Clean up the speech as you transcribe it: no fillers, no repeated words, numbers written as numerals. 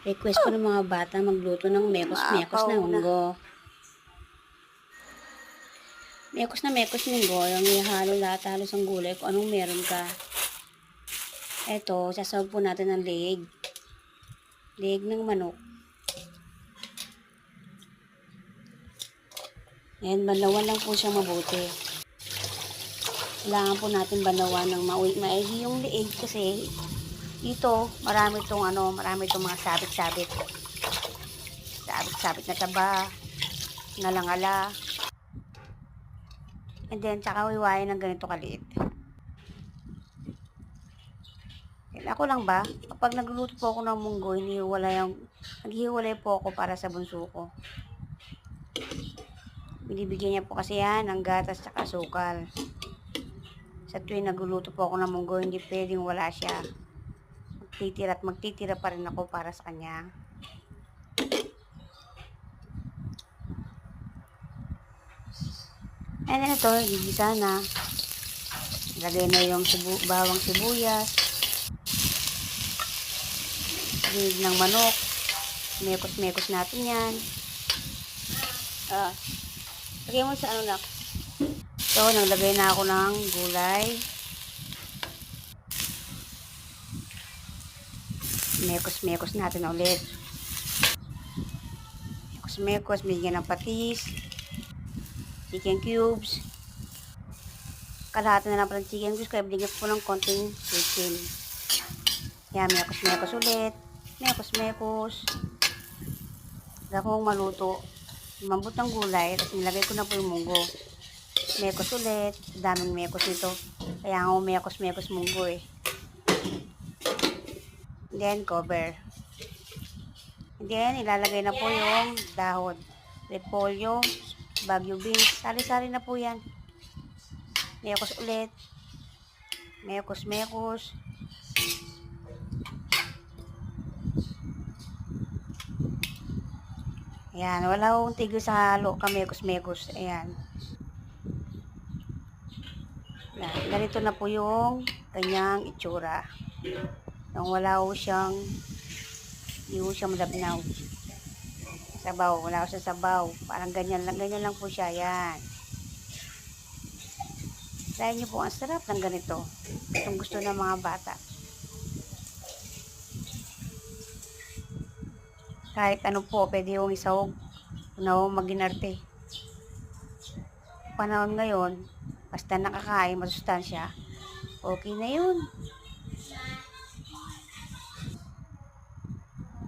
Request po ng mga bata magluto ng mekos-mekos na munggo. Mekos na mekos munggo, yung ihalo lahat halos ang gulay kung anong meron ka. Eto, sasawag po natin ng leeg. Leeg ng manok. Ayan, banawan lang po siya mabuti. Kailangan po natin banawan ng maigi yung leeg kasi dito, marami itong mga sabit-sabit. Sabit-sabit na taba, ngalangala. And then, tsaka wiwain ng ganito kaliit. Ako lang ba? Kapag nagluluto po ako ng munggo, naghihiwalay po ako para sa bunso ko. Binibigyan niya po kasi yan ng gatas at asukal. Sa tuwing nagluluto po ako ng munggo, hindi pwedeng wala siya. Magtitira pa rin ako para sa kanya. And then ito, gigisa na. Lagay na yung bawang sibuyas. Leeg ng manok. Mekos-mekos natin yan. Lagay mo sa ano na. So, naglagay na ako ng gulay. Mekos-mekos natin ulit. Mekos-mekos, bigyan ng patis. Chicken cubes. Kalahati na lang pala ng chicken cubes, kaya bigyan po ng konting chicken. Yan, mekos-mekos ulit. Mekos-mekos. Hanggang kong maluto. Mambot ng gulay, tapos nilagay ko na po yung munggo. Mekos ulit. Daming mekos nito. Kaya nga mekos-mekos munggo eh. Then, cover. And then, ilalagay na po yung dahon. Repolyo, bagyo beans. Sari-sari na po yan. Mekos ulit. Mekos-mekos. Ayan, wala akong tigil sa halo ka mekos-mekos. Ayan. Ayan. Ganito na po yung kanyang itsura. Yung wala ko siyang hindi ko siya malabnaw. Sabaw, wala ko sa sabaw. Parang ganyan lang po siya. Ayan. Try nyo po, ang sarap ng ganito. Itong gusto ng mga bata. Kahit ano po, pwede yung isahog. Kung maginarte. Panahon ngayon, basta nakakain, masustansya, okay na yun.